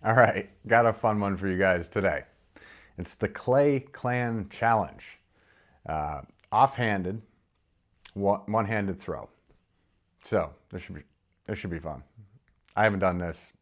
All right, got a fun one for you guys today. It's the Clay Clan Challenge. Offhanded, one-handed throw. So this should be fun. I haven't done this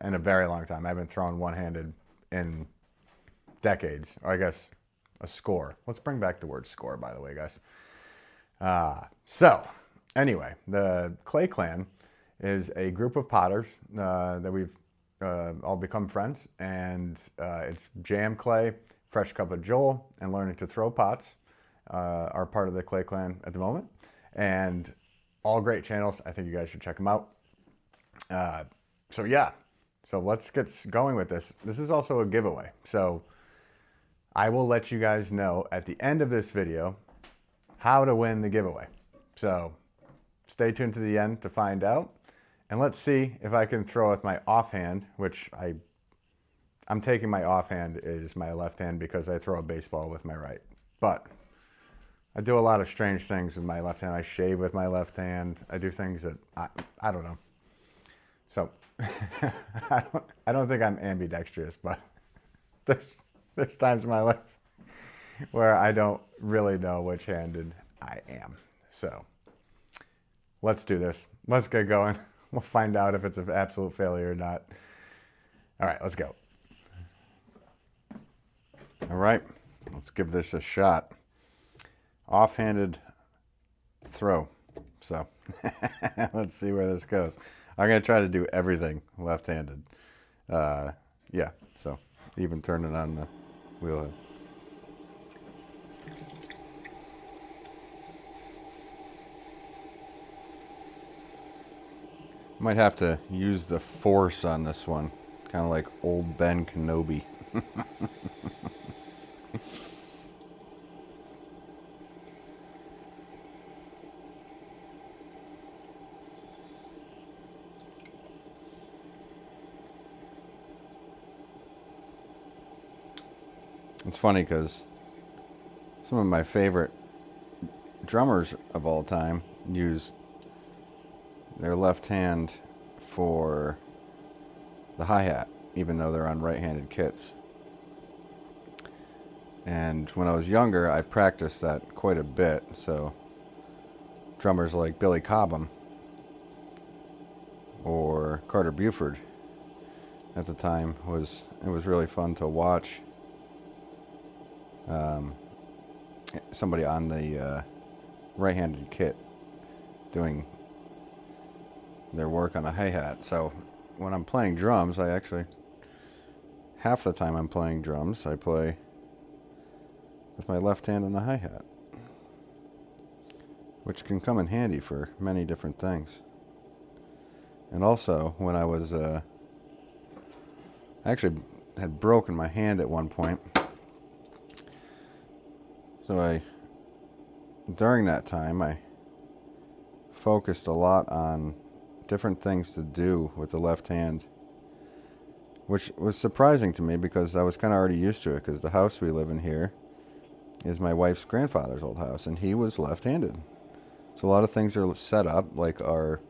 in a very long time. I haven't thrown one-handed in decades, or I guess a score. Let's bring back the word score, by the way, guys. So anyway, the Clay Clan is a group of potters that we've all become friends, and it's Jam Clay, Fresh Cup of Joel, and Learning to Throw Pots are part of the Clay Clan at the moment, and all great channels. I think you guys should check them out. So yeah, so let's get going with this. This is also a giveaway, so I will let you guys know at the end of this video how to win the giveaway. So stay tuned to the end to find out. And let's see if I can throw with my offhand, which I'm taking my offhand is my left hand because I throw a baseball with my right. But I do a lot of strange things with my left hand. I shave with my left hand. I do things that I don't know. So I don't think I'm ambidextrous, but there's times in my life where I don't really know which handed I am. So let's do this. Let's get going. We'll find out if it's an absolute failure or not. All right, let's go. All right, let's give this a shot. Offhanded throw. So let's see where this goes. I'm going to try to do everything left-handed. Yeah, so even turn it on the wheel head. Might have to use the force on this one, kind of like old Ben Kenobi. It's funny because some of my favorite drummers of all time use their left hand for the hi-hat, even though they're on right-handed kits. And when I was younger, I practiced that quite a bit. So drummers like Billy Cobham or Carter Buford at the time it was really fun to watch somebody on the right-handed kit doing their work on a hi-hat. So when I'm playing drums, half the time I'm playing drums, I play with my left hand on the hi-hat, which can come in handy for many different things. And also, when I was, I actually had broken my hand at one point. So during that time, I focused a lot on different things to do with the left hand, which was surprising to me because I was kind of already used to it, because the house we live in here is my wife's grandfather's old house, and he was left-handed. So a lot of things are set up, like our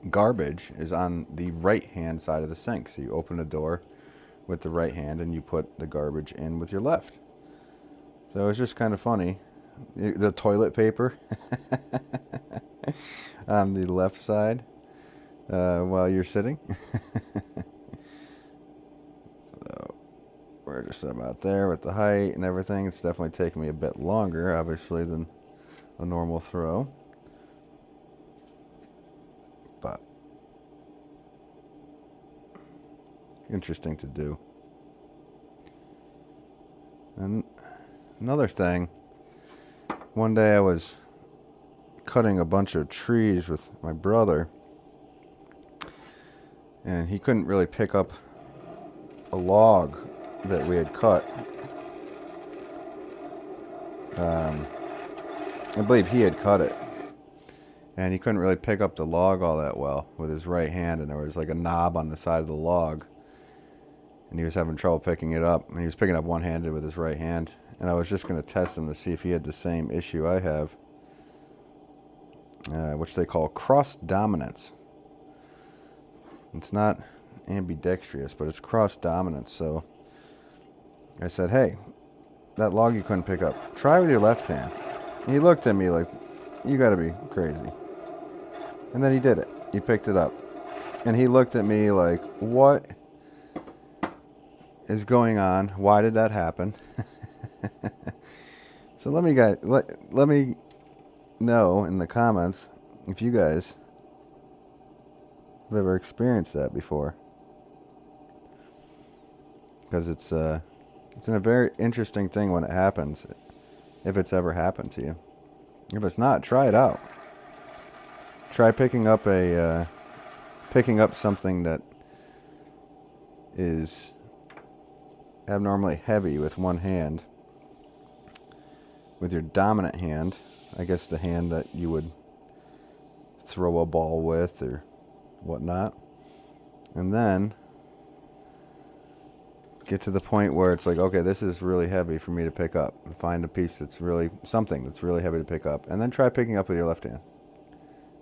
garbage is on the right-hand side of the sink. So you open the door with the right hand and you put the garbage in with your left. So it was just kind of funny. The toilet paper on the left side while you're sitting. So we're just about there with the height and everything. It's definitely taken me a bit longer, obviously, than a normal throw. But interesting to do. And another thing, one day I was cutting a bunch of trees with my brother, and he couldn't really pick up a log that we had cut. I believe he had cut it, and he couldn't really pick up the log all that well with his right hand, and there was like a knob on the side of the log, and he was having trouble picking it up, and he was picking up one-handed with his right hand. And I was just going to test him to see if he had the same issue I have, which they call cross dominance. It's not ambidextrous, but it's cross dominance. So I said, hey, that log you couldn't pick up, try with your left hand. And he looked at me like, you gotta be crazy. And then he did it. He picked it up. And he looked at me like, what is going on? Why did that happen? So let me know in the comments if you guys have ever experienced that before. Because it's a very interesting thing when it happens, if it's ever happened to you. If it's not, try it out. Try picking up something that is abnormally heavy with one hand, with your dominant hand, I guess the hand that you would throw a ball with or whatnot, and then get to the point where it's like, okay, this is really heavy for me to pick up. Find a piece that's really, something that's really heavy to pick up, and then try picking up with your left hand.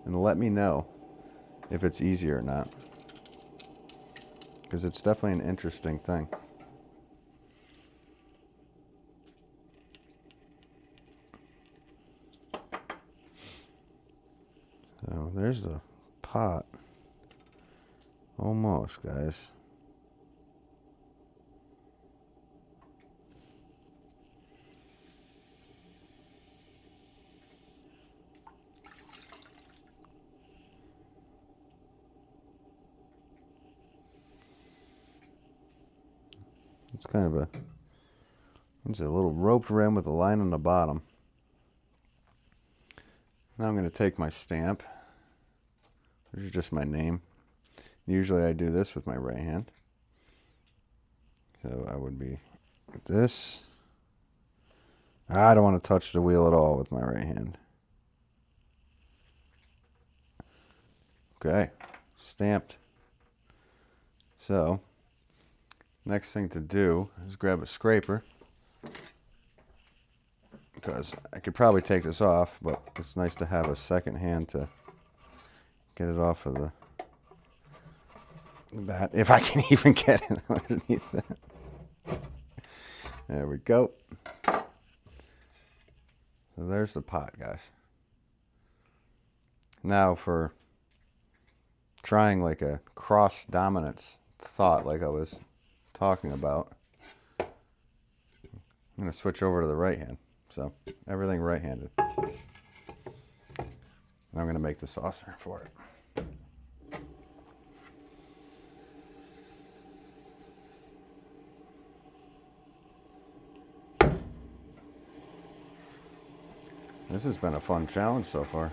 And let me know if it's easier or not. Because it's definitely an interesting thing. So there's the pot. Almost, guys. It's kind of it's a little roped rim with a line on the bottom. Now I'm going to take my stamp, which is just my name. Usually I do this with my right hand. So I would be like this. I don't want to touch the wheel at all with my right hand. Okay, stamped. So, next thing to do is grab a scraper, because I could probably take this off, but it's nice to have a second hand to get it off of the bat, if I can even get it underneath that. There we go. So there's the pot, guys. Now for trying like a cross dominance thought like I was talking about, I'm going to switch over to the right hand. So everything right-handed. I'm going to make the saucer for it. This has been a fun challenge so far.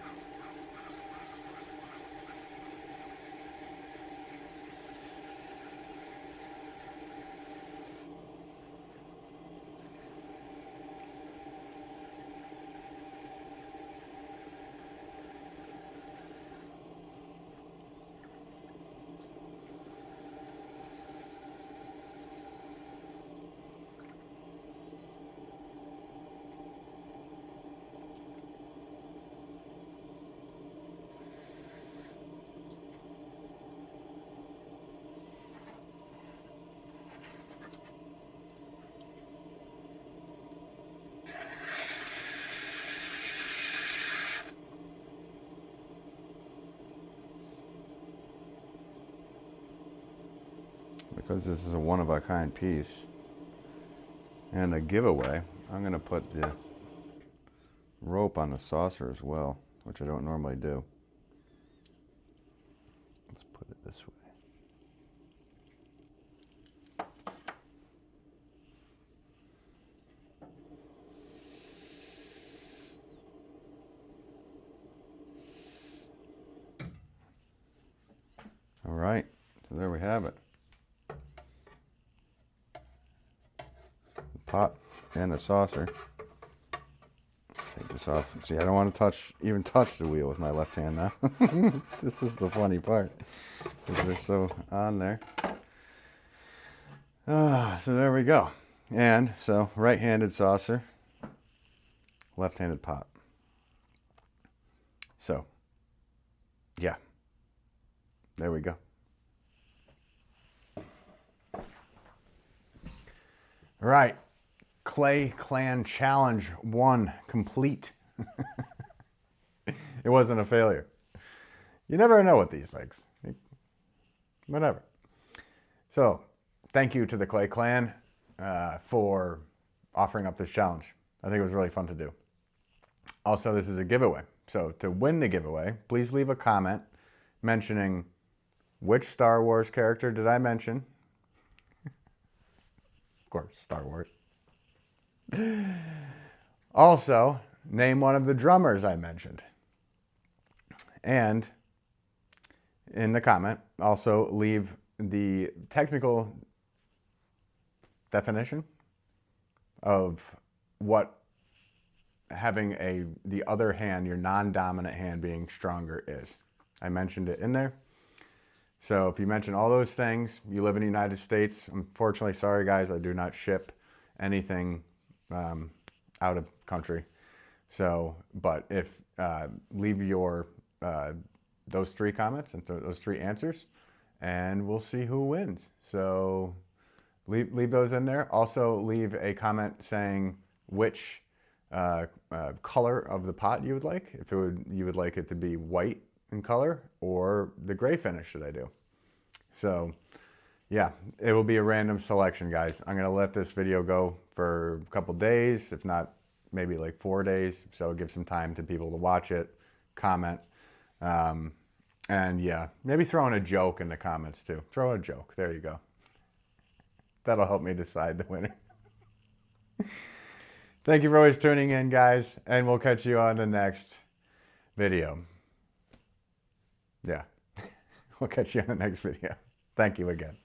Because this is a one-of-a-kind piece and a giveaway, I'm going to put the rope on the saucer as well, which I don't normally do. Let's put it this way. All right, so there we have it. Pot and the saucer. Take this off. See, I don't want to even touch the wheel with my left hand now. This is the funny part, because they're so on there. So there we go. And so right-handed saucer, left-handed pot. So, yeah, there we go. All right. Clay Clan Challenge 1 complete. It wasn't a failure. You never know with these things. Whatever. So, thank you to the Clay Clan for offering up this challenge. I think it was really fun to do. Also, this is a giveaway. So, to win the giveaway, please leave a comment mentioning which Star Wars character did I mention. Of course, Star Wars. Also, name one of the drummers I mentioned. And in the comment, also leave the technical definition of what having the other hand, your non-dominant hand being stronger is. I mentioned it in there. So if you mention all those things, you live in the United States. Unfortunately, sorry guys, I do not ship anything out of country. So, but if leave your those 3 comments and those 3 answers, and we'll see who wins. So leave those in there. Also leave a comment saying which color of the pot you would like. If you would like it to be white in color or the gray finish that I do. So yeah, it will be a random selection, guys. I'm gonna let this video go for a couple days, if not maybe like 4 days. So give some time to people to watch it, comment. And yeah, maybe throw in a joke in the comments too. Throw a joke. There you go. That'll help me decide the winner. Thank you for always tuning in, guys, and we'll catch you on the next video. Yeah, we'll catch you on the next video. Thank you again.